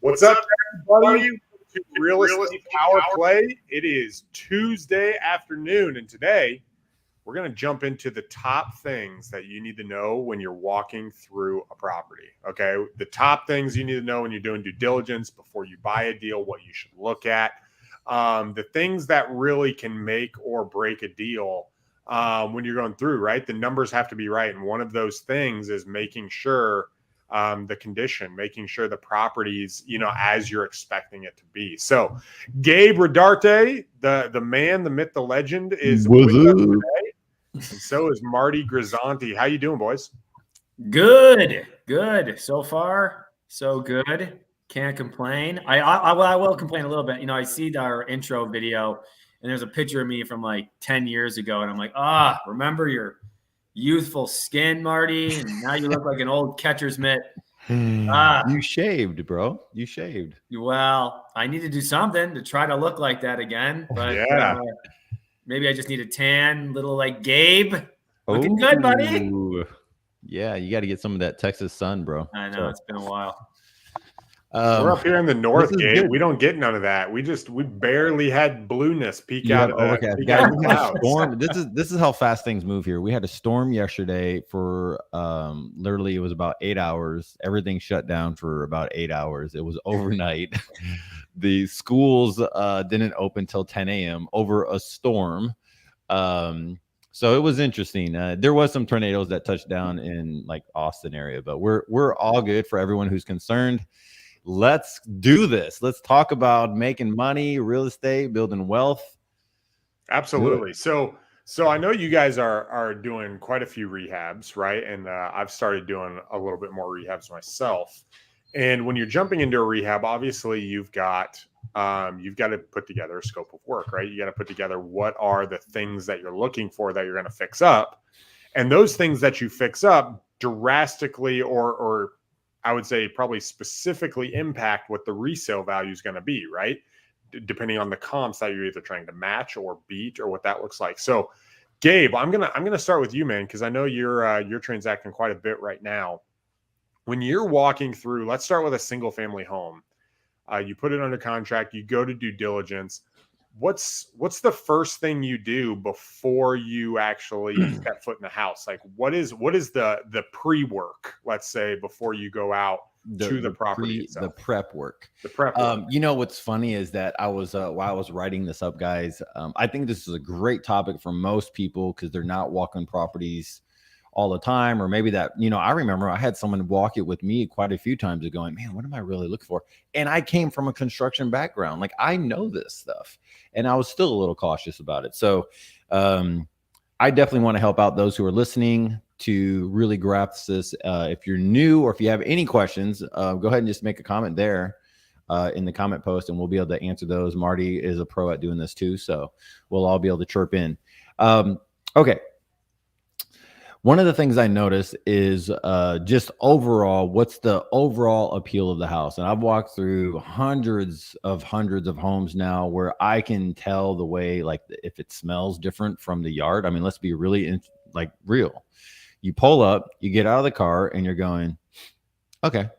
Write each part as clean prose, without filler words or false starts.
What's up, everybody? To Real Estate Power Play. It is Tuesday afternoon, and today we're going to jump into the top things that you need to know when you're walking through a property. Okay, the top things you need to know when you're doing due diligence before you buy a deal, what you should look at, the things that really can make or break a deal when you're going through, right? The numbers have to be right, and one of those things is making sure the condition, making sure the property's, as you're expecting it to be. So Gabe Rodarte, the man, the myth, the legend is with us today. And so is Marty Grisanti. How you doing, boys? Good. So far, so good. Can't complain. I will complain a little bit. I see our intro video and there's a picture of me from like 10 years ago. And I'm like, remember your youthful skin, Marty, and now you look like an old catcher's mitt. You shaved, bro. You shaved. Well, I need to do something to try to look like that again, but maybe I just need a tan, little like Gabe. Looking good, buddy. Yeah, you got to get some of that Texas sun, bro. I know, it's been a while. We're up here in the north, Gabe. We don't get none of that. We barely had blueness peek out of the storm. This is how fast things move here. We had a storm yesterday for literally it was about 8 hours. Everything shut down for about 8 hours. It was overnight. The schools didn't open till 10 a.m. over a storm. So it was interesting. There was some tornadoes that touched down in like Austin area, but we're all good for everyone who's concerned. Let's do this. Let's talk about making money, real estate, building wealth. Absolutely. So I know you guys are doing quite a few rehabs, right? And I've started doing a little bit more rehabs myself. And when you're jumping into a rehab, obviously you've got to put together a scope of work, right? You got to put together what are the things that you're looking for that you're going to fix up. And those things that you fix up drastically or I would say probably specifically impact what the resale value is going to be, right? Depending on the comps that you're either trying to match or beat or what that looks like. So Gabe, I'm gonna start with you, man, because I know you're transacting quite a bit right now. When you're walking through, let's start with a single family home. You put it under contract, you go to due diligence. What's the first thing you do before you actually step foot in the house? Like what is the pre-work, let's say, before you go out to the property itself? The prep work. What's funny is that I was while I was writing this up, guys, I think this is a great topic for most people because they're not walking properties all the time, or maybe that, I remember I had someone walk it with me quite a few times ago going, man, what am I really looking for? And I came from a construction background. Like I know this stuff and I was still a little cautious about it. So I definitely want to help out those who are listening to really grasp this. If you're new or if you have any questions, go ahead and just make a comment there in the comment post and we'll be able to answer those. Marty is a pro at doing this too. So we'll all be able to chirp in. Okay. One of the things I noticed is just overall, what's the overall appeal of the house? And I've walked through hundreds of homes now where I can tell the way, like if it smells different from the yard. I mean, let's be really real. You pull up, you get out of the car and you're going, okay.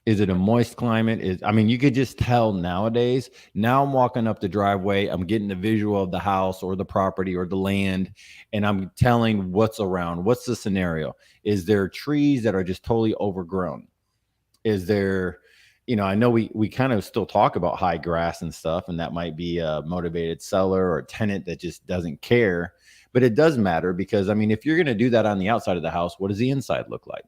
Is it a moist climate? You could just tell nowadays. Now I'm walking up the driveway. I'm getting the visual of the house or the property or the land, and I'm telling what's around. What's the scenario? Is there trees that are just totally overgrown? Is there, I know we kind of still talk about high grass and stuff, and that might be a motivated seller or a tenant that just doesn't care. But it does matter because, if you're going to do that on the outside of the house, what does the inside look like?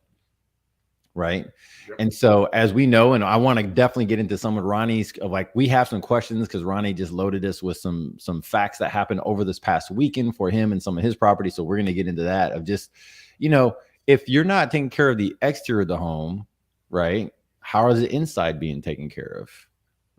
right? Yep. And so as we know, and I want to definitely get into some of Ronnie's, like we have some questions because Ronnie just loaded us with some facts that happened over this past weekend for him and some of his property. So we're going to get into that of just, if you're not taking care of the exterior of the home, right? How is the inside being taken care of?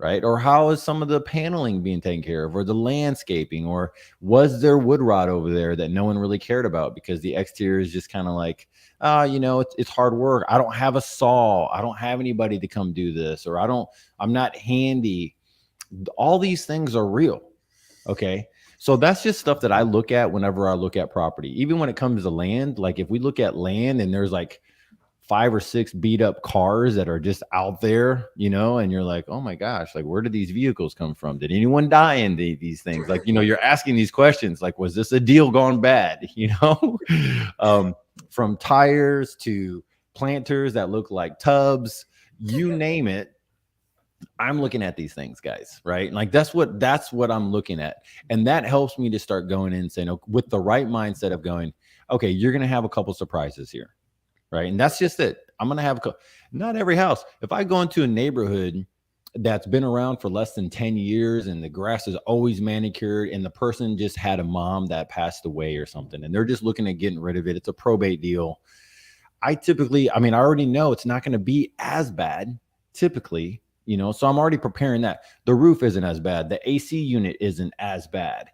Right? Or how is some of the paneling being taken care of, or the landscaping, or was there wood rot over there that no one really cared about because the exterior is just kind of like, it's hard work. I don't have a saw. I don't have anybody to come do this, or I'm not handy. All these things are real. Okay. So that's just stuff that I look at whenever I look at property. Even when it comes to land, like if we look at land and there's like 5 or 6 beat up cars that are just out there, and you're like, oh my gosh, like where did these vehicles come from? Did anyone die in these things? Like, you're asking these questions, like, was this a deal gone bad? From tires to planters that look like tubs, you name it. I'm looking at these things, guys, right? Like that's what I'm looking at. And that helps me to start going in and saying, with the right mindset of going, okay, you're going to have a couple surprises here. Right. And that's just it. I'm going to have not every house. If I go into a neighborhood that's been around for less than 10 years and the grass is always manicured and the person just had a mom that passed away or something and they're just looking at getting rid of it, it's a probate deal. I already know it's not going to be as bad typically, so I'm already preparing that. The roof isn't as bad. The AC unit isn't as bad.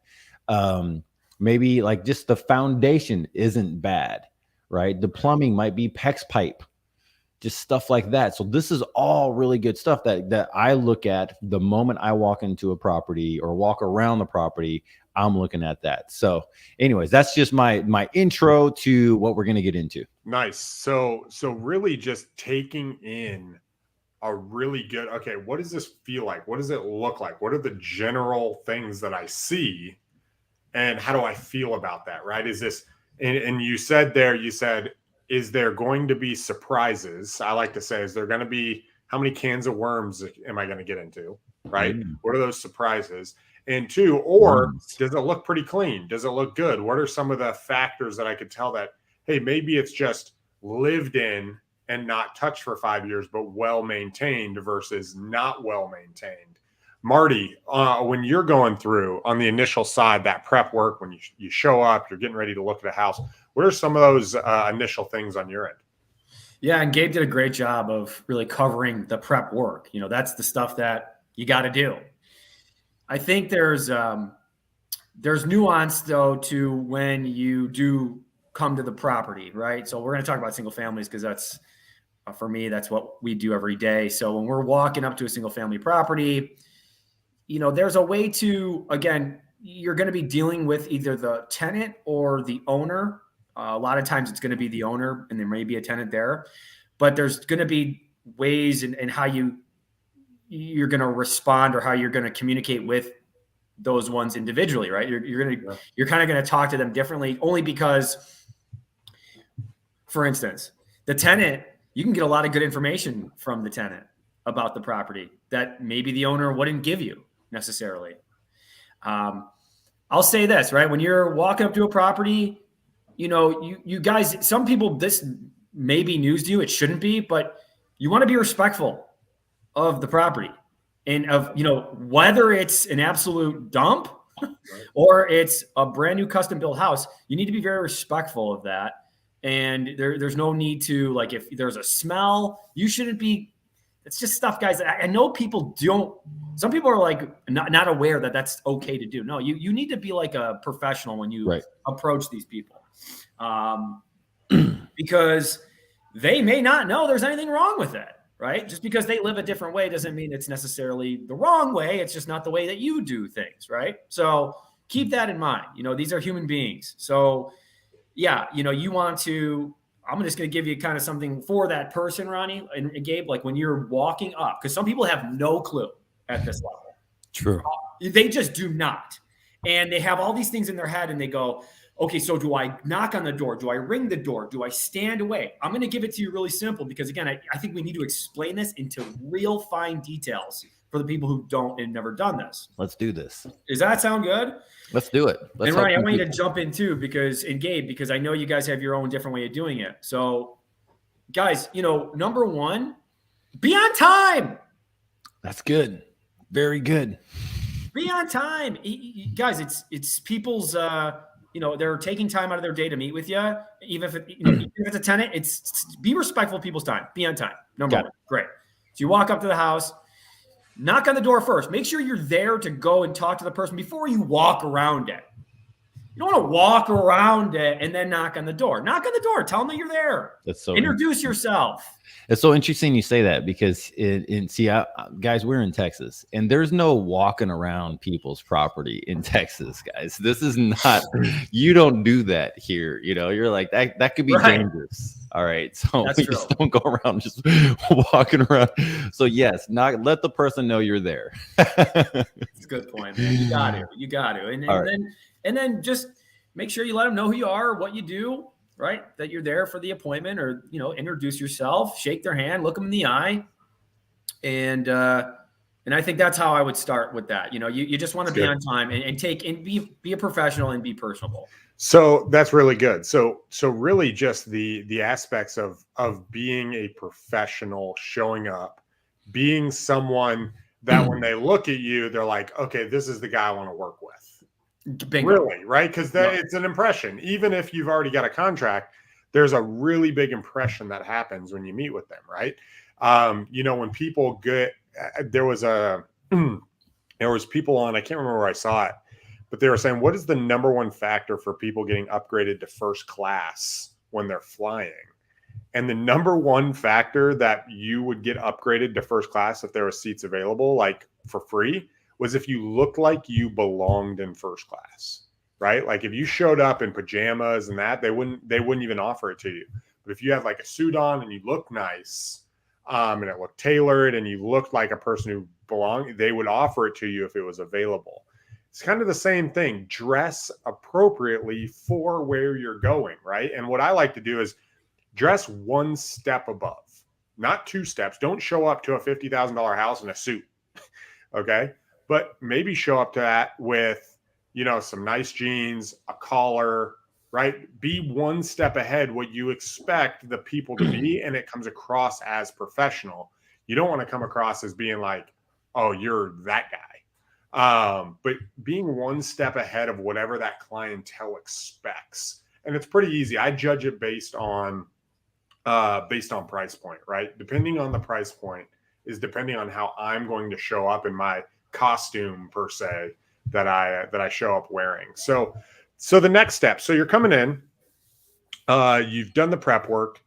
Maybe like just the foundation isn't bad. Right? The plumbing might be PEX pipe, just stuff like that. So this is all really good stuff that I look at the moment I walk into a property or walk around the property. I'm looking at that. So anyways, that's just my intro to what we're going to get into. Nice. So really just taking in a really good, okay, what does this feel like? What does it look like? What are the general things that I see? And how do I feel about that? Right? Is this, and you said, is there going to be surprises? I like to say, is there going to be, how many cans of worms am I going to get into? Right? What are those surprises? And 2, or does it look pretty clean? Does it look good? What are some of the factors that I could tell that, hey, maybe it's just lived in and not touched for 5 years, but well-maintained versus not well-maintained? Marty, when you're going through on the initial side, that prep work, when you show up, you're getting ready to look at a house, what are some of those initial things on your end? Yeah, and Gabe did a great job of really covering the prep work. That's the stuff that you got to do. I think there's nuance, though, to when you do come to the property, right? So we're going to talk about single families because that's, for me, that's what we do every day. So when we're walking up to a single family property, there's a way to, again, you're going to be dealing with either the tenant or the owner. A lot of times it's going to be the owner and there may be a tenant there, but there's going to be ways in how you're going to respond or how you're going to communicate with those ones individually, right? You're kind of going to talk to them differently, only because, for instance, the tenant, you can get a lot of good information from the tenant about the property that maybe the owner wouldn't give you necessarily. I'll say this, right? When you're walking up to a property, you guys, some people, this may be news to you. It shouldn't be, but you want to be respectful of the property and of, whether it's an absolute dump or it's a brand new custom built house, you need to be very respectful of that. And there's no need to, like, if there's a smell, you shouldn't be. It's just stuff, guys. I know people don't. Some people are like not aware that that's okay to do. No, you need to be like a professional when you approach these people, because they may not know there's anything wrong with it. Right? Just because they live a different way doesn't mean it's necessarily the wrong way. It's just not the way that you do things. Right? So keep that in mind. These are human beings. So yeah, you want to. I'm just going to give you kind of something for that person, Ronnie and Gabe, like when you're walking up, because some people have no clue at this level. True. They just do not. And they have all these things in their head and they go, okay, so do I knock on the door? Do I ring the door? Do I stand away? I'm going to give it to you really simple because, again, I think we need to explain this into real fine details for the people who don't and never done this. Let's do this. Does that sound good? Let's do it. And Ronnie, I want you to jump in too, because I know you guys have your own different way of doing it. So guys, number one, be on time. That's good. Very good. Be on time. Guys, it's people's, they're taking time out of their day to meet with you. Even if it's a tenant, it's be respectful of people's time. Be on time. Number one. Great. So you walk up to the house, knock on the door first. Make sure you're there to go and talk to the person before you walk around it. You don't want to walk around it and then knock on the door. Knock on the door. Tell them that you're there. That's so introduce yourself. It's so interesting you say that because guys, we're in Texas and there's no walking around people's property in Texas, guys. This is not, you don't do that here. You're like that could be dangerous. All right. So we just don't go around just walking around. So yes, let the person know you're there. That's a good point, man. You got to. And then just make sure you let them know who you are, what you do, right? That you're there for the appointment, or, introduce yourself, shake their hand, look them in the eye. And I think that's how I would start with that. You just want to be on time and be a professional and be personable. So that's really good. So really just the aspects of being a professional, showing up, being someone that when they look at you, they're like, okay, this is the guy I want to work with. Bingo. Really, right? Because it's an impression. Even if you've already got a contract, there's a really big impression that happens when you meet with them, right? When people there was people on, I can't remember where I saw it, but they were saying, what is the number one factor for people getting upgraded to first class when they're flying? And the number one factor that you would get upgraded to first class if there were seats available, like for free, was if you looked like you belonged in first class, right? Like if you showed up in pajamas and that, they wouldn't even offer it to you. But if you had like a suit on and you looked nice, and it looked tailored and you looked like a person who belonged, they would offer it to you if it was available. It's kind of the same thing. Dress appropriately for where you're going, right? And what I like to do is dress one step above, not two steps. Don't show up to a $50,000 house in a suit, okay? But maybe show up to that with, some nice jeans, a collar, right? Be one step ahead what you expect the people to be, and it comes across as professional. You don't want to come across as being like, oh, you're that guy. But being one step ahead of whatever that clientele expects. And it's pretty easy. I judge it based on price point, right? Depending on the price point is depending on how I'm going to show up in my costume per se that I show up wearing. So the next step. So you're coming in, you've done the prep work.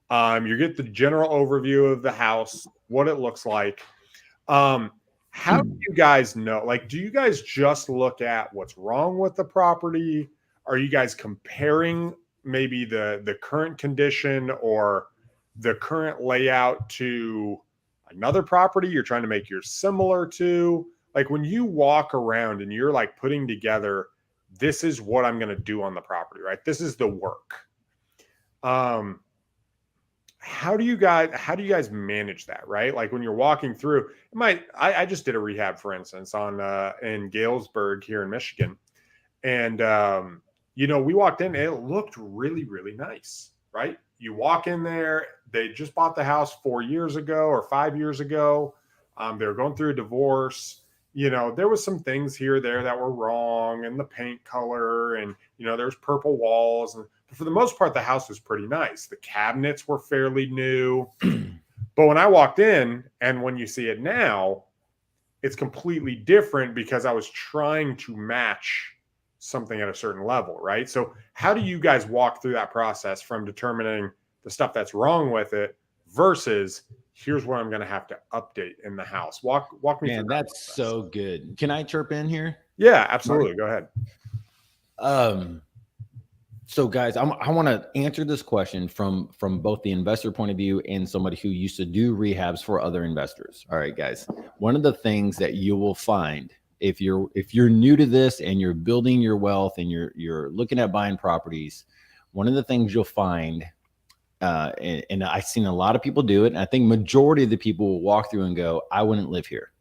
You get the general overview of the house, what it looks like. How do you guys know? Like, do you guys just look at what's wrong with the property? Are you guys comparing maybe the current condition or the current layout to another property you're trying to make yours similar to? Like when you walk around and you're like putting together, this is what I'm going to do on the property, right? This is the work. How do you guys manage that, right? Like when you're walking through, I just did a rehab, for instance, in Galesburg here in Michigan. And, we walked in, it looked really, really nice, right? You walk in there, they just bought the house 4 years ago or 5 years ago. They were going through a divorce. There was some things here or there that were wrong, and the paint color, and, there's purple walls. And for the most part, the house was pretty nice. The cabinets were fairly new. But when I walked in, and when you see it now, it's completely different because I was trying to match something at a certain level, right? So how do you guys walk through that process from determining the stuff that's wrong with it versus here's what I'm going to have to update in the house? Walk me through that. That's so good. Can I chirp in here? Yeah, absolutely. Go ahead. So guys, I want to answer this question from both the investor point of view and somebody who used to do rehabs for other investors. All right, guys. One of the things that you will find if you're new to this and you're building your wealth and you're looking at buying properties, one of the things you'll find, and I've seen a lot of people do it, and I think majority of the people will walk through and go, I wouldn't live here.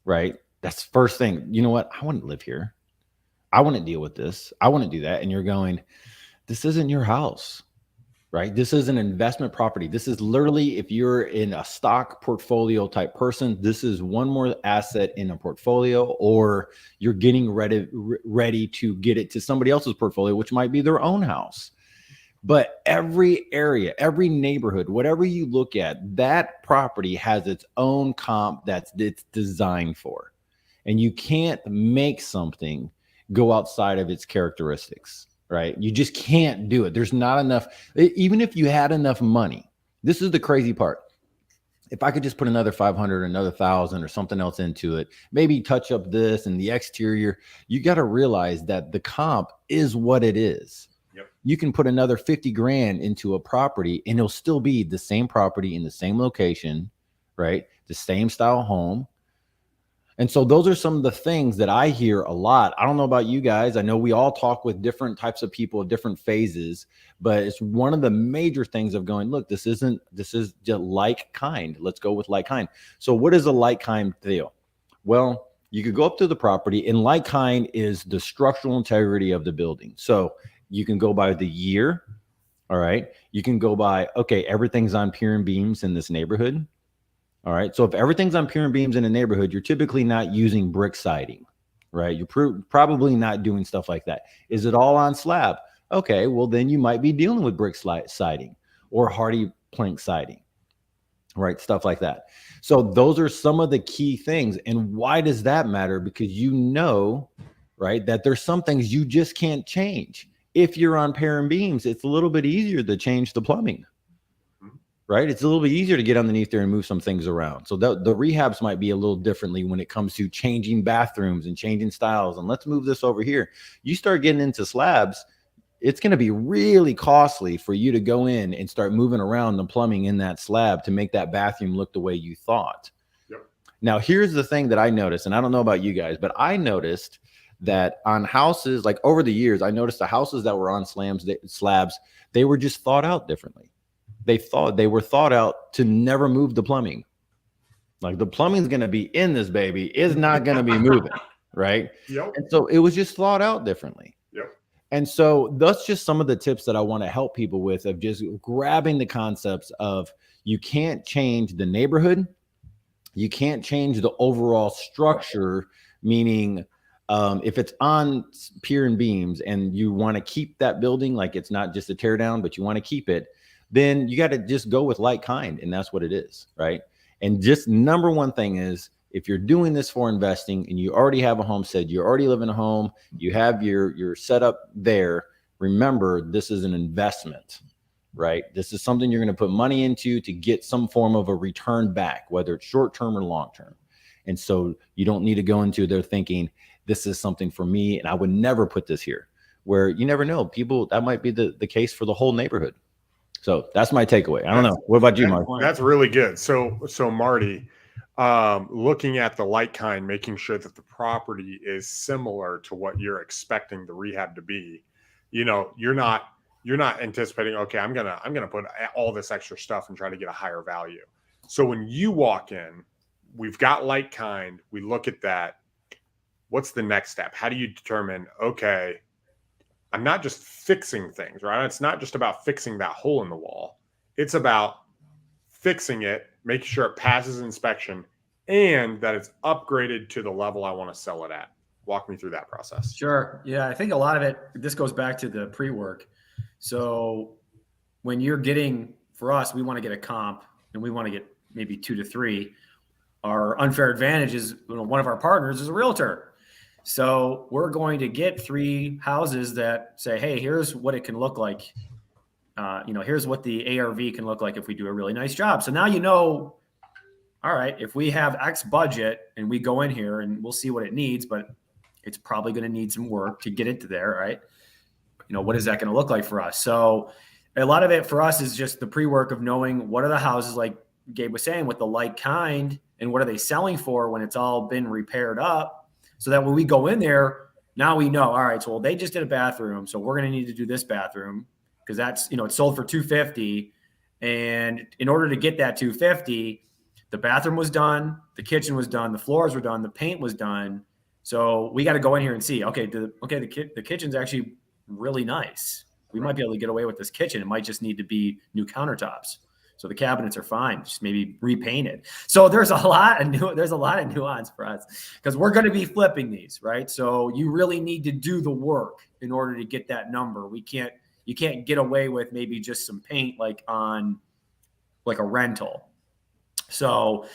Right? That's the first thing. You know what? I wouldn't live here. I wouldn't deal with this. I wouldn't do that. And you're going, this isn't your house. right? This is an investment property. This is literally, if you're in a stock portfolio type person, this is one more asset in a portfolio, or you're getting ready to get it to somebody else's portfolio, which might be their own house. But every area, every neighborhood, whatever you look at, that property has its own comp that's it's designed for. And you can't make something go outside of its characteristics, right? You just can't do it. There's not enough. Even if you had enough money, this is the crazy part. If I could just put another 500, another 1,000 or something else into it, maybe touch up this and the exterior, you got to realize that the comp is what it is. Yep. You can put another 50 grand into a property and it'll still be the same property in the same location, right? The same style home. And so those are some of the things that I hear a lot. I don't know about you guys. I know we all talk with different types of people at different phases, but it's one of the major things of going, look, this is just like kind. Let's go with like kind. So what is a like kind deal? Well, you could go up to the property, and like kind is the structural integrity of the building. So you can go by the year. All right. You can go by, okay, everything's on pier and beams in this neighborhood. All right. So if everything's on pier and beams in a neighborhood, you're typically not using brick siding, right? You're probably not doing stuff like that. Is it all on slab? Okay. Well, then you might be dealing with brick siding or hardy plank siding, right? Stuff like that. So those are some of the key things. And why does that matter? Because you know, right, that there's some things you just can't change. If you're on pier and beams, it's a little bit easier to change the plumbing. Right? It's a little bit easier to get underneath there and move some things around. So the rehabs might be a little differently when it comes to changing bathrooms and changing styles. And let's move this over here. You start getting into slabs, it's going to be really costly for you to go in and start moving around the plumbing in that slab to make that bathroom look the way you thought. Yep. Now, here's the thing that I noticed, and I don't know about you guys, but I noticed that on houses, like over the years, I noticed the houses that were on slabs, they were just thought out differently. They were thought out to never move the plumbing. Like the plumbing's going to be in this baby, is not going to be moving, right? Yep. And so it was just thought out differently. Yep. And so that's just some of the tips that I want to help people with, of just grabbing the concepts of you can't change the neighborhood. You can't change the overall structure, meaning if it's on pier and beams and you want to keep that building, like it's not just a tear down, but you want to keep it, then you got to just go with like kind. And that's what it is, right? And just number one thing is, if you're doing this for investing and you already have a homestead, you already live in a home, you have your setup there, remember, this is an investment, right? This is something you're going to put money into to get some form of a return back, whether it's short-term or long-term. And so you don't need to go into there thinking, this is something for me and I would never put this here, where you never know. People, that might be the case for the whole neighborhood. So that's my takeaway. I don't know. What about you, Mark? That's really good. So Marty, looking at the like kind, making sure that the property is similar to what you're expecting the rehab to be. You know, you're not anticipating, okay, I'm gonna put all this extra stuff and try to get a higher value. So when you walk in, we've got like kind, we look at that. What's the next step? How do you determine, okay, I'm not just fixing things, right? It's not just about fixing that hole in the wall. It's about fixing it, making sure it passes inspection, and that it's upgraded to the level I want to sell it at. Walk me through that process. Sure. Yeah, I think a lot of it, this goes back to the pre-work. So when you're getting, for us, we want to get a comp and we want to get maybe 2 to 3. Our unfair advantage is, one of our partners is a realtor. So we're going to get 3 houses that say, hey, here's what it can look like. Here's what the ARV can look like if we do a really nice job. So now, all right, if we have X budget and we go in here and we'll see what it needs, but it's probably going to need some work to get it to there, right? What is that going to look like for us? So a lot of it for us is just the pre-work of knowing what are the houses, like Gabe was saying, with the like kind, and what are they selling for when it's all been repaired up. So that when we go in there, now we know, all right, so they just did a bathroom, so we're going to need to do this bathroom because that's, it's sold for $250. And in order to get that $250, the bathroom was done, the kitchen was done, the floors were done, the paint was done. So we got to go in here and see, the kitchen's actually really nice. We might be able to get away with this kitchen. It might just need to be new countertops. So the cabinets are fine, just maybe repainted. So there's a lot of nuance for us because we're going to be flipping these, right? So you really need to do the work in order to get that number. You can't get away with maybe just some paint like on like a rental. So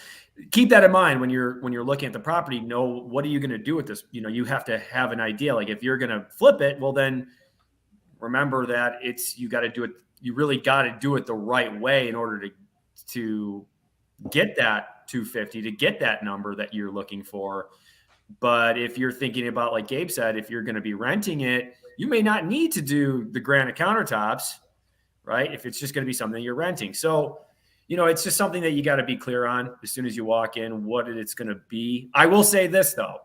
keep that in mind when you're looking at the property. Know what are you going to do with this? You have to have an idea. Like if you're going to flip it, well then remember that you got to do it. You really got to do it the right way in order to get that 250, to get that number that you're looking for. But if you're thinking about, like Gabe said, if you're going to be renting it, you may not need to do the granite countertops, right? If it's just going to be something you're renting. So, it's just something that you got to be clear on as soon as you walk in, what it's going to be. I will say this though.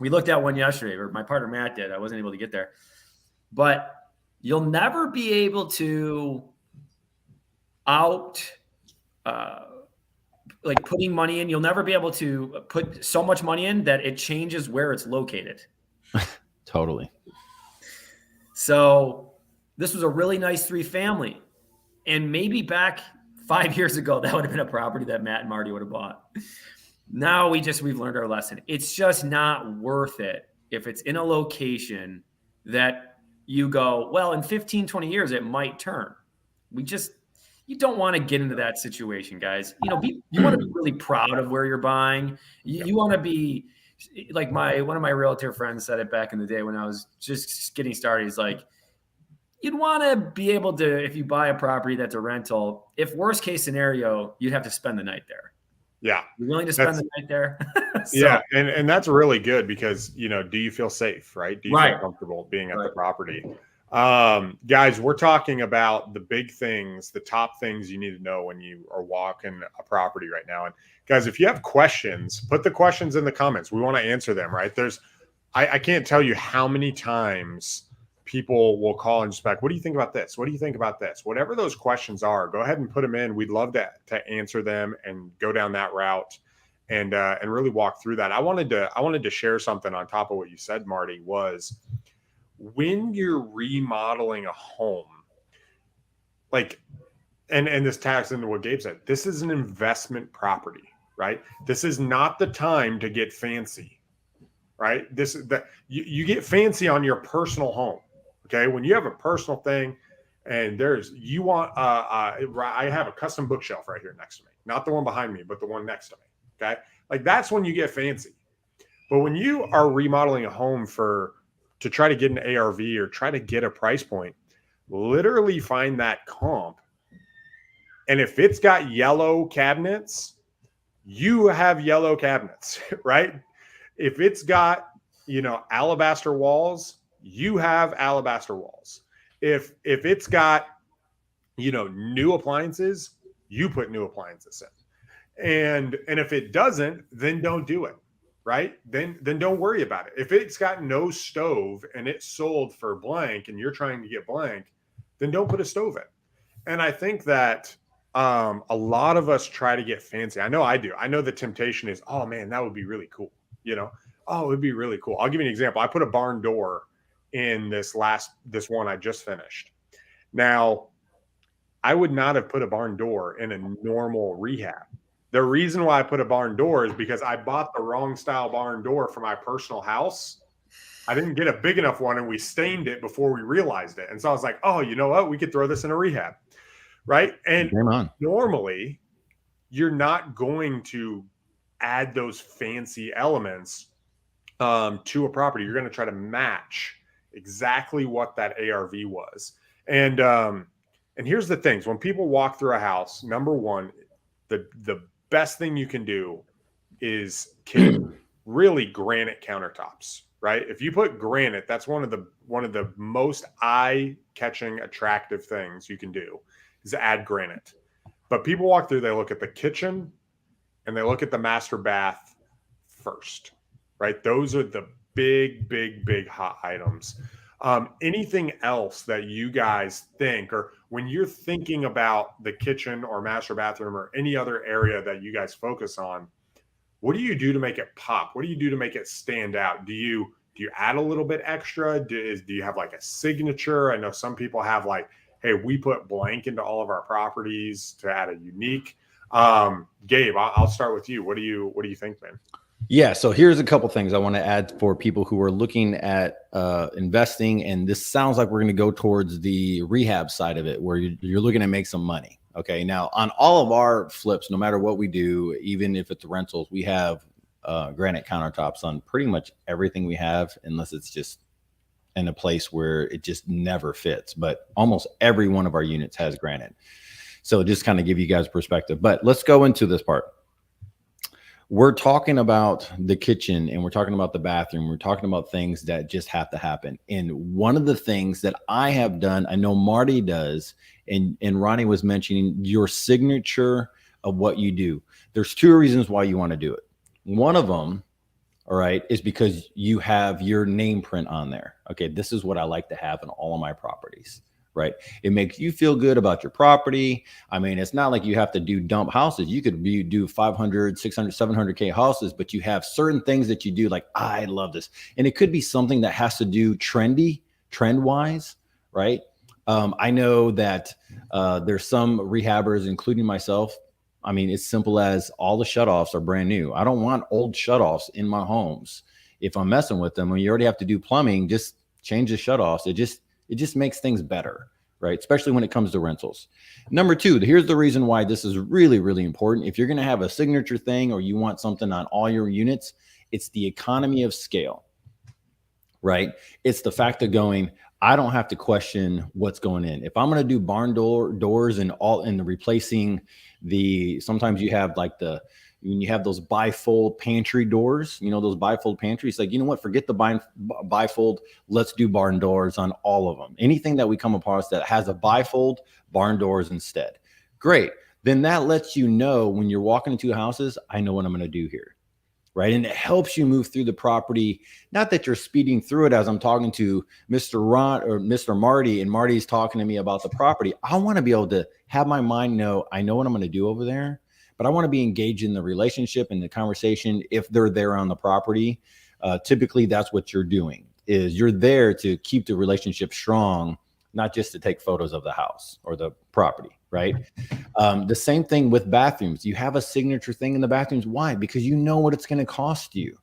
We looked at one yesterday, or my partner Matt did. I wasn't able to get there, but you'll never be able to like putting money in. You'll never be able to put so much money in that it changes where it's located. Totally. So this was a really nice 3-family. And maybe back 5 years ago, that would have been a property that Matt and Marty would have bought. Now we've learned our lesson. It's just not worth it if it's in a location that you go, well, in 15, 20 years, it might turn. You don't want to get into that situation, guys. You want to be really proud of where you're buying. You want to be like one of my realtor friends said it back in the day when I was just getting started. He's like, you'd want to be able to, if you buy a property that's a rental, if worst case scenario, you'd have to spend the night there. Yeah. You're willing to spend the night there? Yeah. And that's really good because, do you feel safe, right? Do you feel comfortable being at the property? Guys, we're talking about the big things, the top things you need to know when you are walking a property right now. And guys, if you have questions, put the questions in the comments. We want to answer them, right? I can't tell you how many times people will call and just back, what do you think about this? What do you think about this? Whatever those questions are, go ahead and put them in. We'd love to answer them and go down that route and really walk through that. I wanted to share something on top of what you said, Marty, was when you're remodeling a home, like, and this taps into what Gabe said, this is an investment property, right? This is not the time to get fancy, right? You get fancy on your personal home. Okay, when you have a personal thing, and I have a custom bookshelf right here next to me, not the one behind me, but the one next to me. Okay, like that's when you get fancy. But when you are remodeling a home to try to get an ARV or try to get a price point, literally find that comp, and if it's got yellow cabinets, you have yellow cabinets, right? If it's got alabaster walls, you have alabaster walls. If it's got, new appliances, you put new appliances in. And if it doesn't, then don't do it, right? Then don't worry about it. If it's got no stove and it's sold for blank and you're trying to get blank, then don't put a stove in. And I think that a lot of us try to get fancy. I know I do. I know the temptation is, oh man, that would be really cool. Oh, it would be really cool. I'll give you an example. I put a barn door in this one I just finished. Now, I would not have put a barn door in a normal rehab. The reason why I put a barn door is because I bought the wrong style barn door for my personal house. I didn't get a big enough one and we stained it before we realized it. And so I was like, oh, you know what? We could throw this in a rehab, right? And normally you're not going to add those fancy elements to a property. You're going to try to match exactly what that ARV was. And here's the things. When people walk through a house, number one, the best thing you can do is really granite countertops, right? If you put granite, that's one of the most eye-catching, attractive things you can do is add granite. But people walk through, they look at the kitchen and they look at the master bath first, right? Those are the big hot items. Anything else that you guys think, or when you're thinking about the kitchen or master bathroom or any other area that you guys focus on, what do you do to make it pop? What do you do to make it stand out? Do you do you add a little bit extra? Do you have like a signature? I know some people have like, hey, we put blank into all of our properties to add a unique. Gabe, I'll start with you. What do you think, man? Yeah, so here's a couple things I want to add for people who are looking at investing, and this sounds like we're going to go towards the rehab side of it, where you're looking to make some money. Okay, now on all of our flips, no matter what we do, even if it's rentals, we have granite countertops on pretty much everything we have, unless it's just in a place where it just never fits. But almost every one of our units has granite. So just kind of give you guys perspective. But let's go into this part. We're talking about the kitchen and we're talking about the bathroom. We're talking about things that just have to happen. And one of the things that I have done, I know Marty does, and Ronnie was mentioning your signature of what you do. There's two reasons why you want to do it. One of them, all right, is because you have your name print on there. Okay, this is what I like to have in all of my properties. Right. It makes you feel good about your property. I mean, it's not like you have to do dump houses. You could do 500, 600, 700K houses, but you have certain things that you do like, I love this. And it could be something that has to do trend wise. Right. I know that there's some rehabbers, including myself. I mean, it's simple as all the shutoffs are brand new. I don't want old shutoffs in my homes. If I'm messing with them, when you already have to do plumbing, just change the shutoffs. It just makes things better, right? Especially when it comes to rentals. Number two, here's the reason why this is really, really important. If you're going to have a signature thing or you want something on all your units, it's the economy of scale, right? It's the fact of going, I don't have to question what's going in. If I'm going to do barn doors and the replacing sometimes you have like when you have those bifold pantry doors, those bifold pantries, like, you know what, forget the bifold. Let's do barn doors on all of them. Anything that we come across that has a bifold, barn doors instead. Great. Then that lets you know when you're walking into houses, I know what I'm going to do here. Right. And it helps you move through the property. Not that you're speeding through it as I'm talking to Mr. Ron or Mr. Marty, and Marty's talking to me about the property. I want to be able to have my mind know, I know what I'm going to do over there. But I want to be engaged in the relationship and the conversation if they're there on the property. Typically, that's what you're doing, is you're there to keep the relationship strong, not just to take photos of the house or the property, right? The same thing with bathrooms. You have a signature thing in the bathrooms. Why? Because you know what it's going to cost you,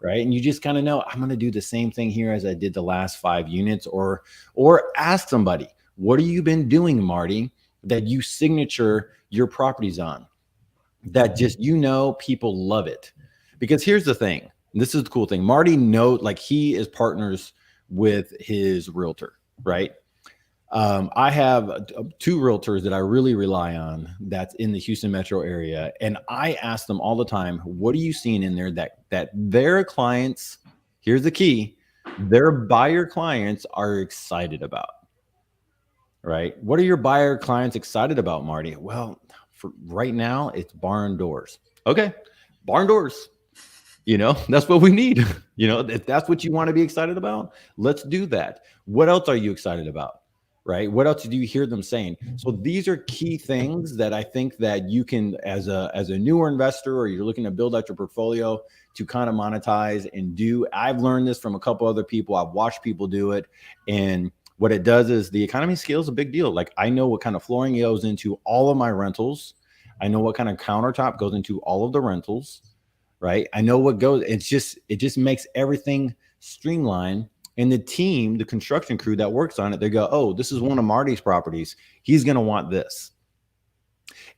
right? And you just kind of know, I'm going to do the same thing here as I did the last 5 units, or ask somebody, what have you been doing, Marty, that you signature your properties on? That just, people love it. Because here's the thing, and this is the cool thing. Marty he is partners with his realtor, right? I have 2 realtors that I really rely on that's in the Houston metro area. And I ask them all the time, what are you seeing in there that their clients, here's the key, their buyer clients are excited about, right? What are your buyer clients excited about, Marty? Well, for right now, it's barn doors. Okay, barn doors. That's what we need. If that's what you want to be excited about, let's do that. What else are you excited about? Right? What else do you hear them saying? So these are key things that I think that you can, as a newer investor, or you're looking to build out your portfolio to kind of monetize and do. I've learned this from a couple other people. I've watched people do it, and what it does is the economy scale is a big deal. Like, I know what kind of flooring goes into all of my rentals. I know what kind of countertop goes into all of the rentals, right? I know what goes. It just makes everything streamlined. And the team, the construction crew that works on it, they go, oh, this is one of Marty's properties. He's going to want this.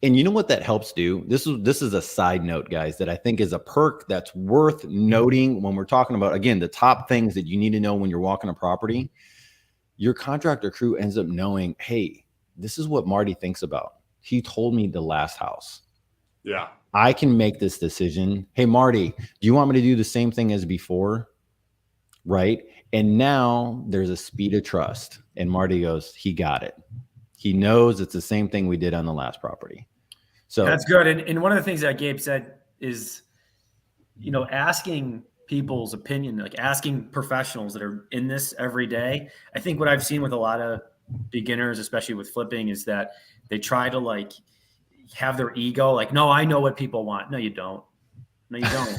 And you know what that helps do? This is a side note, guys, that I think is a perk that's worth noting when we're talking about, again, the top things that you need to know when you're walking a property. Your contractor crew ends up knowing, hey, this is what Marty thinks about. He told me the last house. Yeah. I can make this decision. Hey, Marty, do you want me to do the same thing as before? Right. And now there's a speed of trust. And Marty goes, he got it. He knows it's the same thing we did on the last property. So that's good. And one of the things that Gabe said is, asking people's opinion, like asking professionals that are in this every day. I think what I've seen with a lot of beginners, especially with flipping, is that they try to have their ego. Like, no, I know what people want. No, you don't. No, you don't.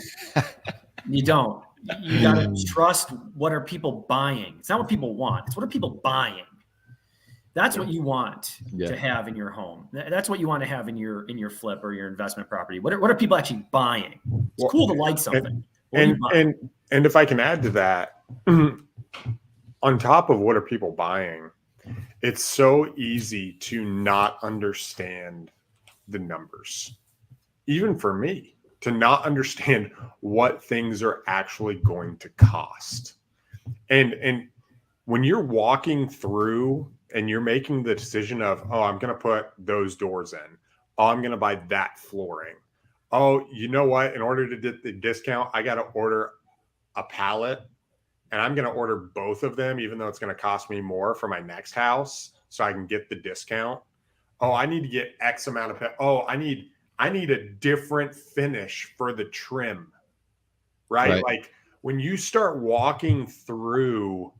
You don't. You got to trust what are people buying. It's not what people want. It's what are people buying. That's what you want to have in your home. That's what you want to have in your flip or your investment property. What are people actually buying? It's cool to like something. And if I can add to that, on top of what are people buying, it's so easy to not understand the numbers. Even for me, to not understand what things are actually going to cost. And when you're walking through and you're making the decision of, oh, I'm going to put those doors in. Oh, I'm going to buy that flooring. Oh, you know what? In order to get the discount, I got to order a pallet, and I'm going to order both of them, even though it's going to cost me more for my next house so I can get the discount. Oh, I need to get X amount of, I need a different finish for the trim, right? Like when you start walking through,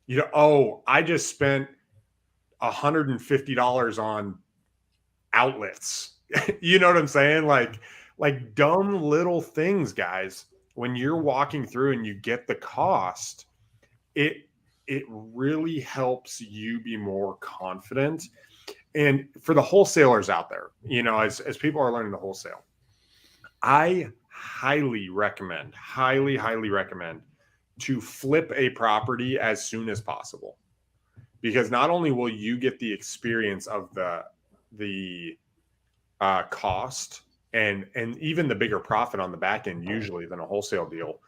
I just spent $150 on outlets. You know what I'm saying? Like dumb little things, guys. When you're walking through and you get the cost, it really helps you be more confident. And for the wholesalers out there, as people are learning to wholesale, I highly recommend to flip a property as soon as possible, because not only will you get the experience of the cost and even the bigger profit on the back end usually than a wholesale deal,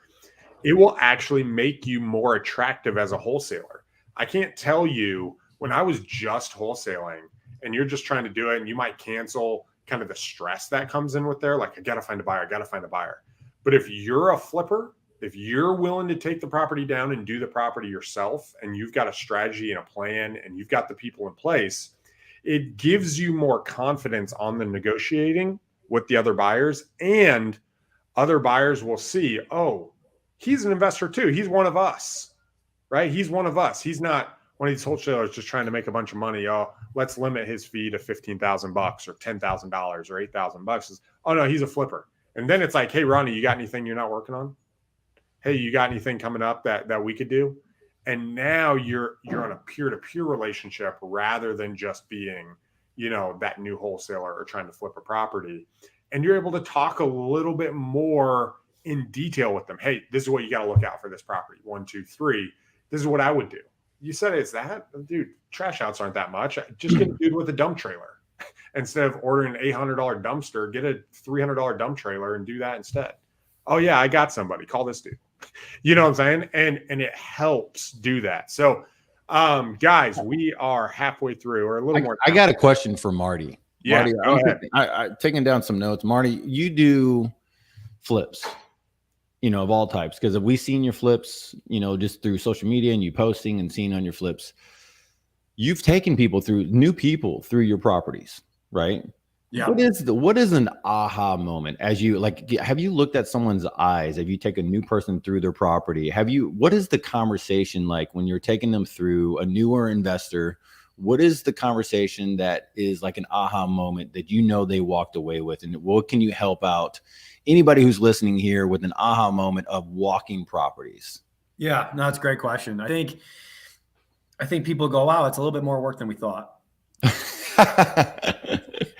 it will actually make you more attractive as a wholesaler. I can't tell you, when I was just wholesaling and you're just trying to do it and you might cancel, kind of the stress that comes in with there. Like, I got to find a buyer. But if you're a flipper, if you're willing to take the property down and do the property yourself, and you've got a strategy and a plan and you've got the people in place, it gives you more confidence on the negotiating with the other buyers, and other buyers will see, oh, he's an investor too. He's one of us, right? He's one of us. He's not one of these wholesalers just trying to make a bunch of money. Oh, let's limit his fee to $15,000 or $10,000 or $8,000. Oh no, he's a flipper. And then it's like, hey, Ronnie, you got anything you're not working on? Hey, you got anything coming up that we could do? And now you're on a peer-to-peer relationship rather than just being, that new wholesaler or trying to flip a property. And you're able to talk a little bit more in detail with them. Hey, this is what you got to look out for this property. 1, 2, 3. This is what I would do. You said it's that? Dude, trash outs aren't that much. Just get a dude with a dump trailer. Instead of ordering an $800 dumpster, get a $300 dump trailer and do that instead. Oh yeah, I got somebody. Call this dude. You know what I'm saying? And it helps do that. So, guys, we are halfway through, or a little more. I got a question for Marty. Yeah, Marty, go ahead. I'm taking down some notes. Marty, you do flips, of all types, because we've seen your flips, just through social media and you posting and seeing on your flips. You've taken new people through your properties, right? Yeah. What is an aha moment as you have you looked at someone's eyes? Have you taken a new person through their property? What is the conversation like when you're taking them through, a newer investor? What is the conversation that is like an aha moment that they walked away with? And what can you help out anybody who's listening here with an aha moment of walking properties? Yeah, no, it's a great question. I think people go, wow, it's a little bit more work than we thought.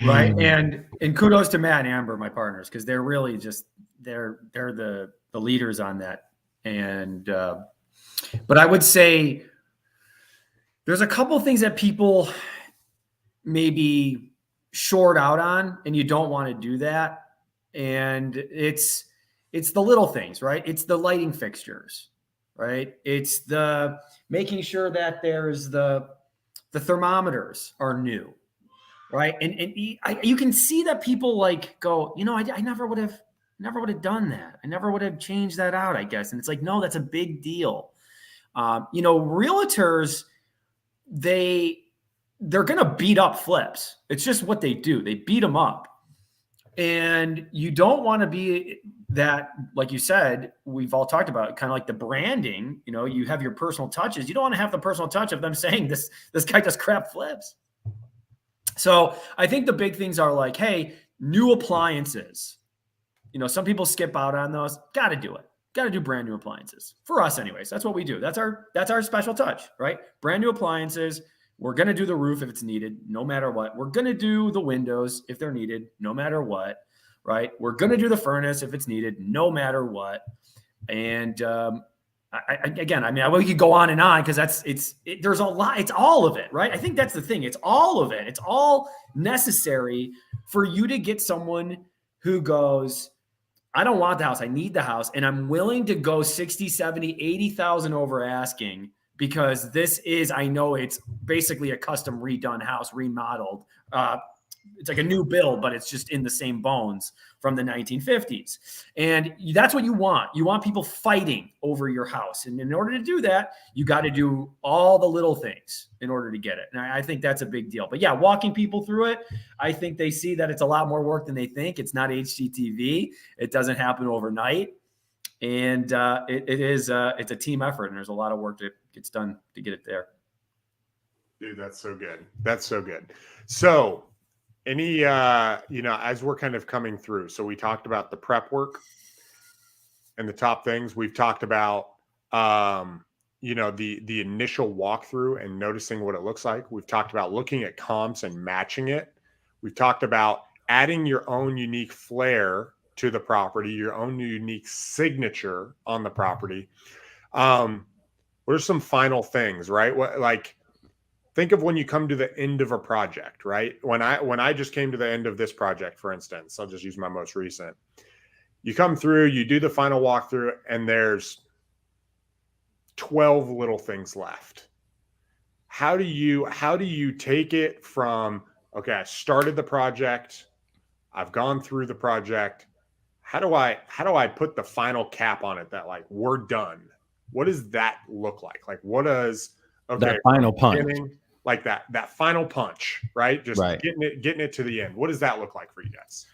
Right. And kudos to Matt and Amber, my partners, because they're really they're the leaders on that. And but I would say there's a couple of things that people maybe short out on, and you don't want to do that. And it's the little things, right? It's the lighting fixtures, right? It's the making sure that there's the thermometers are new, right? And you can see that people go, I never would have done that. I never would have changed that out, I guess. And it's like, no, that's a big deal. Realtors, they're going to beat up flips. It's just what they do. They beat them up. And you don't want to be that, like you said, we've all talked about, kind of like the branding, you have your personal touches. You don't want to have the personal touch of them saying this guy does crap flips. So I think the big things are like, hey, new appliances. Some people skip out on those. Got to do it. got to do brand new appliances for us anyways. That's what we do. That's our special touch, right? Brand new appliances. We're going to do the roof if it's needed, no matter what. We're going to do the windows if they're needed, no matter what, right? We're going to do the furnace if it's needed, no matter what. And we could go on and on because there's a lot. It's all of it, right? I think that's the thing. It's all of it. It's all necessary for you to get someone who goes, I don't want the house. I need the house. And I'm willing to go 60, 70, 80,000 over asking because this is, I know it's basically a custom redone house, remodeled. It's like a new build, but it's just in the same bones from the 1950s. And that's what you want. You want people fighting over your house. And in order to do that, you got to do all the little things in order to get it. And I think that's a big deal. But yeah, walking people through it, I think they see that it's a lot more work than they think. It's not HGTV. It doesn't happen overnight. And it's a team effort. And there's a lot of work that gets done to get it there. Dude, that's so good. That's so good. So, any, as we're kind of coming through, so we talked about the prep work and the top things. We've talked about, the initial walkthrough and noticing what it looks like. We've talked about looking at comps and matching it. We've talked about adding your own unique flair to the property, your own unique signature on the property. What are some final things, right? Think of when you come to the end of a project, right? When I just came to the end of this project, for instance, I'll just use my most recent. You come through, you do the final walkthrough, and there's 12 little things left. How do you take it from, okay, I started the project, I've gone through the project. How do I put the final cap on it that like we're done? What does that look like? Like what does that final punch? Like that final punch, right? Just right. getting it to the end. What does that look like for you guys?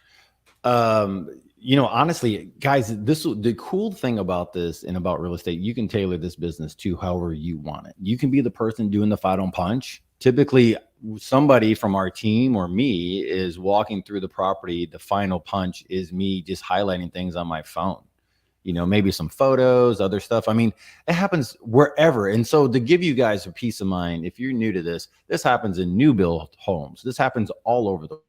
Honestly, guys, the cool thing about this and about real estate, you can tailor this business to however you want it. You can be the person doing the final punch. Typically, somebody from our team or me is walking through the property. The final punch is me just highlighting things on my phone. Maybe some photos, other stuff. I mean, it happens wherever. And so to give you guys a peace of mind, if you're new to this happens in new build homes. This happens all over the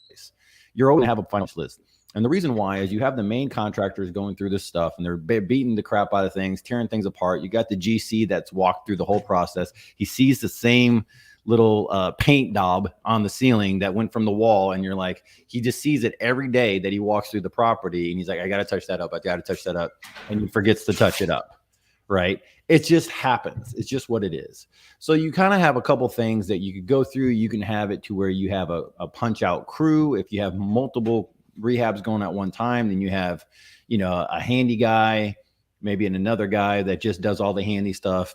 place. You're always going to have a final list. And the reason why is you have the main contractors going through this stuff and they're beating the crap out of things, tearing things apart. You got the GC that's walked through the whole process. He sees the same little paint daub on the ceiling that went from the wall, and you're like, he just sees it every day that he walks through the property, and he's like, I gotta touch that up, and he forgets to touch it up, right? It just happens. It's just what it is. So you kind of have a couple things that you could go through. You can have it to where you have a punch out crew. If you have multiple rehabs going at one time, then you have a handy guy, maybe another guy that just does all the handy stuff.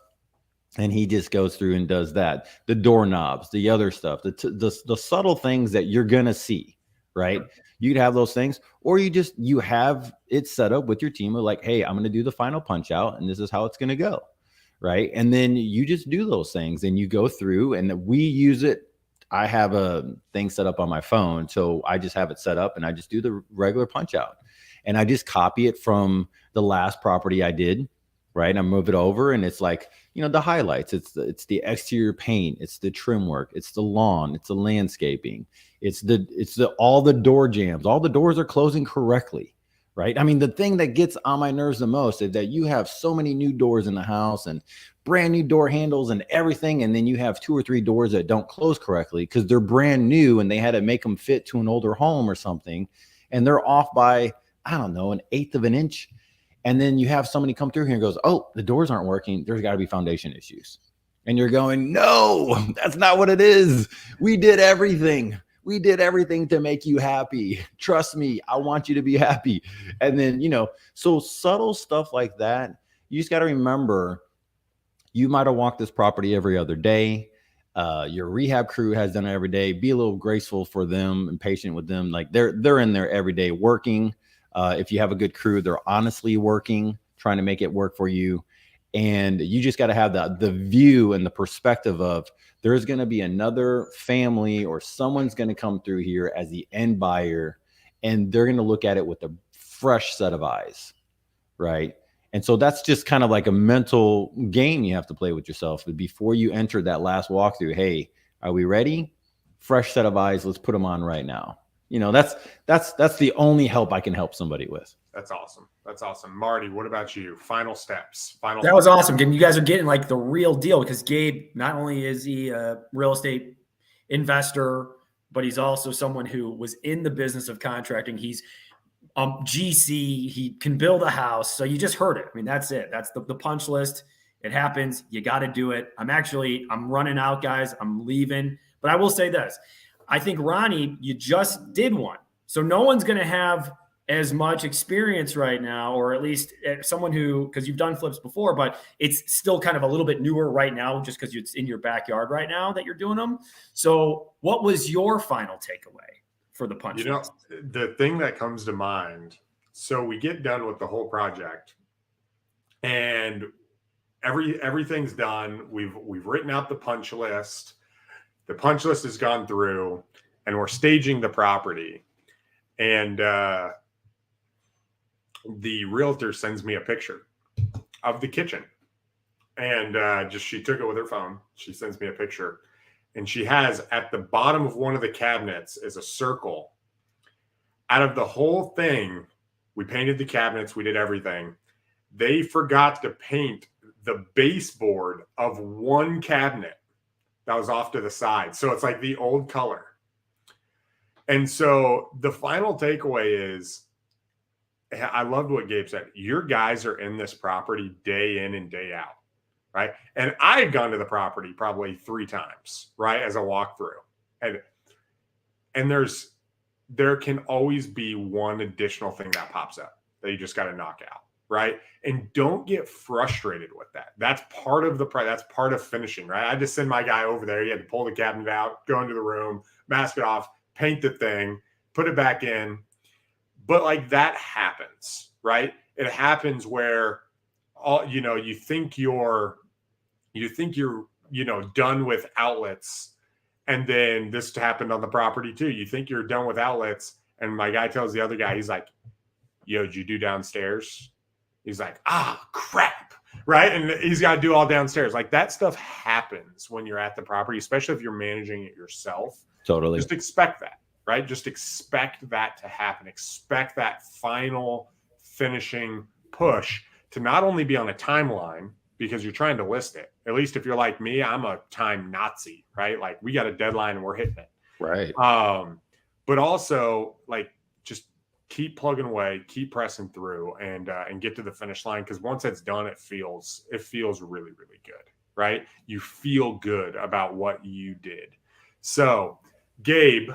And he just goes through and does that. The doorknobs, the other stuff, the subtle things that you're going to see, right? You'd have those things, or you have it set up with your team of like, hey, I'm going to do the final punch out and this is how it's going to go, right? And then you just do those things and you go through and we use it. I have a thing set up on my phone. So I just have it set up and I just do the regular punch out and I just copy it from the last property I did. Right. And I move it over and it's like, the highlights, it's the exterior paint, it's the trim work, it's the lawn, it's the landscaping, it's all the door jambs, all the doors are closing correctly. Right. I mean, the thing that gets on my nerves the most is that you have so many new doors in the house and brand new door handles and everything. And then you have 2 or 3 doors that don't close correctly because they're brand new and they had to make them fit to an older home or something. And they're off by, I don't know, 1/8 of an inch. And then you have somebody come through here and goes, oh, the doors aren't working. There's got to be foundation issues. And you're going, no, that's not what it is. We did everything. We did everything to make you happy. Trust me, I want you to be happy. And then, so subtle stuff like that, you just got to remember, you might have walked this property every other day. Your rehab crew has done it every day. Be a little graceful for them and patient with them. Like they're in there every day working. If you have a good crew, they're honestly working, trying to make it work for you. And you just got to have the view and the perspective of there's going to be another family or someone's going to come through here as the end buyer. And they're going to look at it with a fresh set of eyes, right? And so that's just kind of like a mental game you have to play with yourself. Before you enter that last walkthrough, hey, are we ready? Fresh set of eyes. Let's put them on right now. You know, that's the only help I can help somebody with. That's awesome. That's awesome. Marty, what about you? Final steps. That was awesome. And you guys are getting like the real deal, because Gabe, not only is he a real estate investor, but he's also someone who was in the business of contracting. He's GC, he can build a house. So you just heard it. I mean, that's it. That's the punch list. It happens. You got to do it. I'm running out, guys. I'm leaving. But I will say this. I think, Ronnie, you just did one. So no one's going to have as much experience right now, or at least someone who, because you've done flips before, but it's still kind of a little bit newer right now, just because it's in your backyard right now that you're doing them. So what was your final takeaway for the punch list? The thing that comes to mind, so we get done with the whole project and everything's done. We've written out the punch list. The punch list has gone through, and we're staging the property. And the realtor sends me a picture of the kitchen, and she took it with her phone. She sends me a picture, and she has at the bottom of one of the cabinets is a circle. Out of the whole thing, we painted the cabinets, we did everything. They forgot to paint the baseboard of one cabinet that was off to the side. So it's like the old color. And so the final takeaway is, I loved what Gabe said. Your guys are in this property day in and day out, right? And I had gone to the property probably 3 times, right, as a walkthrough. And there can always be one additional thing that pops up that you just got to knock out, right? And don't get frustrated with that. That's part of that's part of finishing, right? I just send my guy over there. He had to pull the cabinet out, go into the room, mask it off, paint the thing, put it back in. But like that happens, right? It happens where you think you're done with outlets. And then this happened on the property too. You think you're done with outlets. And my guy tells the other guy, he's like, yo, did you do downstairs? He's like, crap. Right. And he's got to do all downstairs. Like that stuff happens when you're at the property, especially if you're managing it yourself. Totally. Just expect that, right? Just expect that to happen. Expect that final finishing push to not only be on a timeline because you're trying to list it. At least if you're like me, I'm a time Nazi, right? Like we got a deadline and we're hitting it. Right. But also like just keep plugging away, keep pressing through and get to the finish line. Cause once it's done, it feels really, really good, right? You feel good about what you did. So Gabe,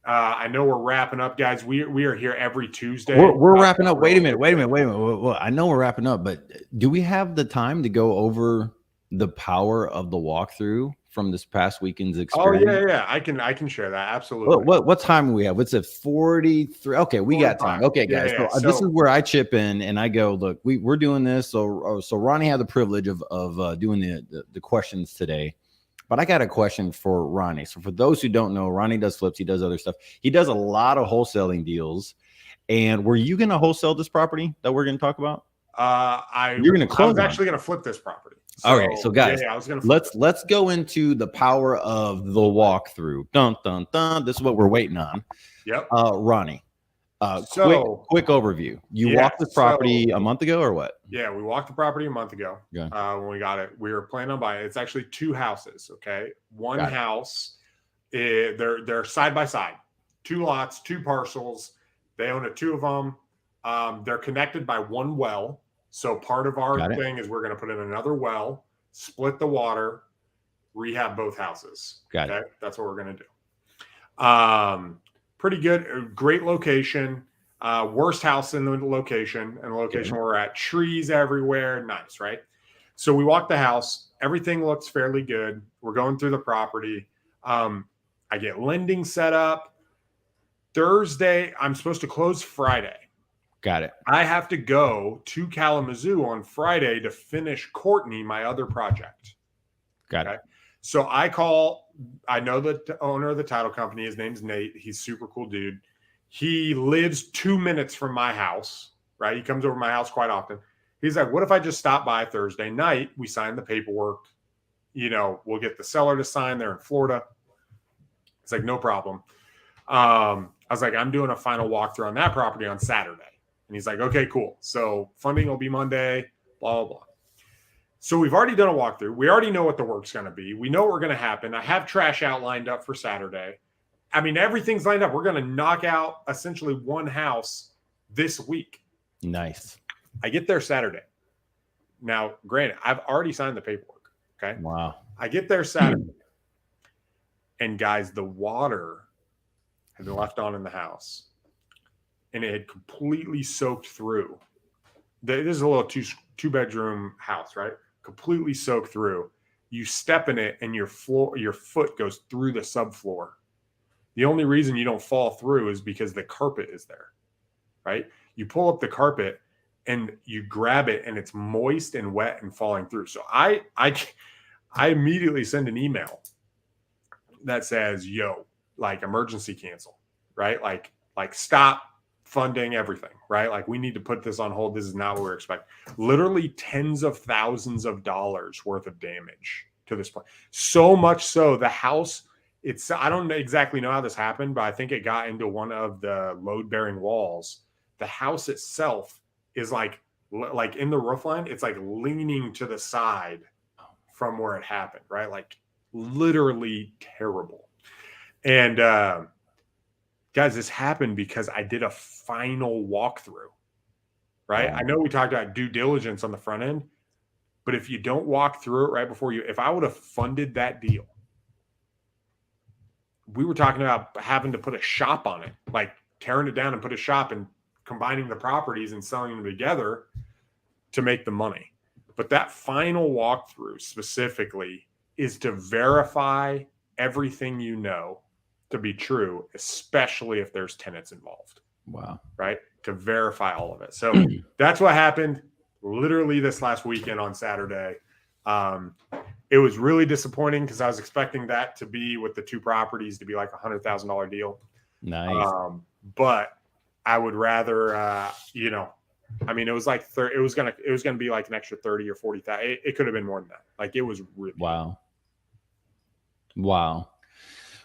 I know we're wrapping up, guys. We are here every Tuesday. We're wrapping up. Wait a minute. Well, I know we're wrapping up, but do we have the time to go over the power of the walkthrough from this past weekend's experience? Oh yeah. I can share that. Absolutely. What time do we have? What's it? 43. Okay, we got time. Okay, guys. So this is where I chip in and I go, look, we're doing this. So Ronnie had the privilege of doing the questions today. But I got a question for Ronnie. So for those who don't know, Ronnie does flips. He does other stuff. He does a lot of wholesaling deals. And were you going to wholesale this property that we're going to talk about? You're going to close. I was actually going to flip this property. All right. So guys, I was going to let's go into the power of the walkthrough. Dun, dun, dun. This is what we're waiting on. Yep. Ronnie. Quick overview. You walked this property a month ago or what? Yeah, we walked the property a month ago. Yeah. When we got it, we were planning on buying it. It's actually 2 houses. Okay. One house, they're side by side, 2 lots, 2 parcels. They own 2 of them. They're connected by 1 well. So part of our thing is we're going to put in another well, split the water, rehab both houses. Got it. That's what we're going to do. Pretty good. Great location. Worst house in the location. And the location we're at. Trees everywhere. Nice, right? So we walk the house. Everything looks fairly good. We're going through the property. I get lending set up. Thursday, I'm supposed to close Friday. Got it. I have to go to Kalamazoo on Friday to finish Courtney, my other project. Got it. So I know the owner of the title company. His name's Nate. He's super cool dude. He lives 2 minutes from my house. right? He comes over to my house quite often. He's like, what if I just stop by Thursday night? We sign the paperwork. We'll get the seller to sign. They're in Florida. It's like, no problem. I was like, I'm doing a final walkthrough on that property on Saturday. And he's like, okay, cool. So funding will be Monday, blah, blah, blah. So we've already done a walkthrough. We already know what the work's going to be. We know what's going to happen. I have trash out lined up for Saturday. I mean, everything's lined up. We're going to knock out essentially one house this week. Nice. I get there Saturday. Now, granted, I've already signed the paperwork. Okay. Wow. I get there Saturday. And guys, the water had been left on in the house. And it had completely soaked through. This is a little two-bedroom house, right? Completely soaked through. You step in it and your foot goes through the subfloor. The only reason you don't fall through is because the carpet is there, right? You pull up the carpet and you grab it and it's moist and wet and falling through. So I immediately send an email that says, yo, like emergency cancel, right? Like stop funding everything, right? Like we need to put this on hold. This is not what we're expecting. Literally tens of thousands of dollars worth of damage to this point. So much so the house, I don't exactly know how this happened, but I think it got into one of the load-bearing walls. The house itself is like in the roof line, it's like leaning to the side from where it happened, right? Like literally terrible. And guys, this happened because I did a final walkthrough, right? Wow. I know we talked about due diligence on the front end, but if you don't walk through it right before if I would have funded that deal, we were talking about having to put a shop on it, like tearing it down and put a shop and combining the properties and selling them together to make the money. But that final walkthrough specifically is to verify everything you know to be true, especially if there's tenants involved. Wow. Right? To verify all of it. So that's what happened literally this last weekend on Saturday. It was really disappointing because I was expecting that to be with the two properties to be like $100,000 deal. Nice. But I would rather, I mean, it was like it was gonna be like an extra 30 or 40,000. It could have been more than that. Like it was really wow.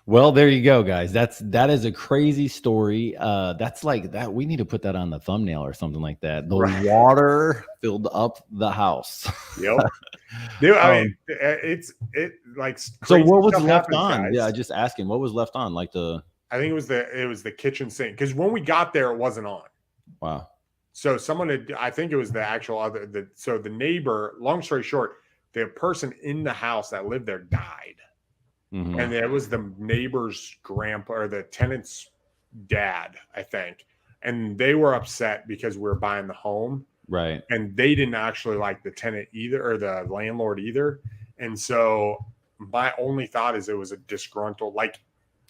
Well, there you go, guys. That is a crazy story. That's like that. We need to put that on the thumbnail or something like that. The water filled up the house. Yep. Dude, I mean, it like. So what was left happens, on? guys. Yeah, just asking. What was left on? Like I think it was the kitchen sink because when we got there, it wasn't on. Wow. So I think it was the actual so the neighbor. Long story short, the person in the house that lived there died. Mm-hmm. And it was the neighbor's grandpa or the tenant's dad, I think. And they were upset because we were buying the home. Right. And they didn't actually like the tenant either or the landlord either. And so my only thought is it was a disgruntled, like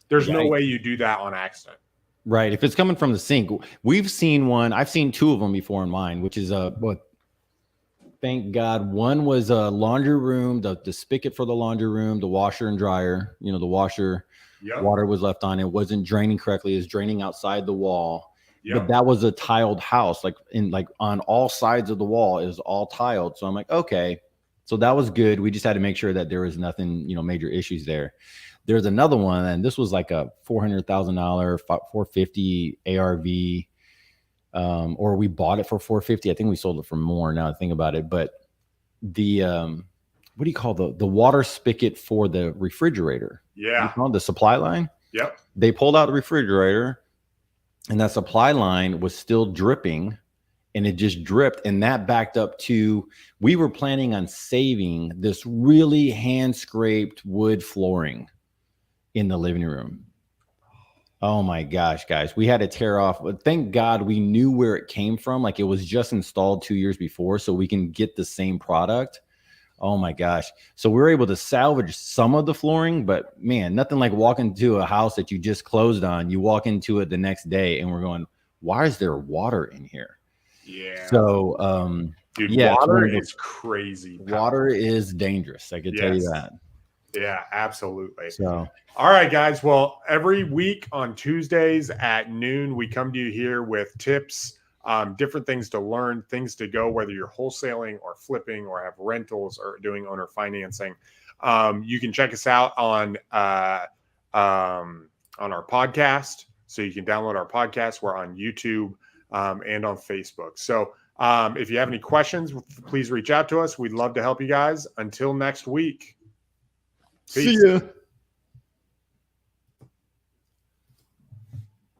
there's no way you do that on accident. Right. If it's coming from the sink, we've seen one. I've seen two of them before in mine, which is thank God. One was a laundry room, the spigot for the laundry room, the washer and dryer. The washer water was left on. It wasn't draining correctly. It was draining outside the wall. Yep. But that was a tiled house, like on all sides of the wall is all tiled. So I'm like, okay, so that was good. We just had to make sure that there was nothing, major issues there. There's another one, and this was like a $400,000, $450 ARV. Or we bought it for $450. I think we sold it for more now I think about it. But the what do you call the water spigot for the refrigerator? Yeah. The supply line? Yep. They pulled out the refrigerator and that supply line was still dripping and it just dripped. And that backed up to, we were planning on saving this really hand scraped wood flooring in the living room. Oh my gosh, guys, we had to tear off. But thank God we knew where it came from. Like it was just installed 2 years before, so we can get the same product. Oh my gosh. So we were able to salvage some of the flooring, but man, nothing like walking to a house that you just closed on. You walk into it the next day and we're going, why is there water in here? Yeah. So, dude, water is crazy. Water is dangerous. I can tell you that. Yeah, absolutely. So, all right, guys. Well, every week on Tuesdays at noon, we come to you here with tips, different things to learn, things to go, whether you're wholesaling or flipping or have rentals or doing owner financing. You can check us out on our podcast. So you can download our podcast. We're on YouTube and on Facebook. So if you have any questions, please reach out to us. We'd love to help you guys. Until next week. Peace. See ya.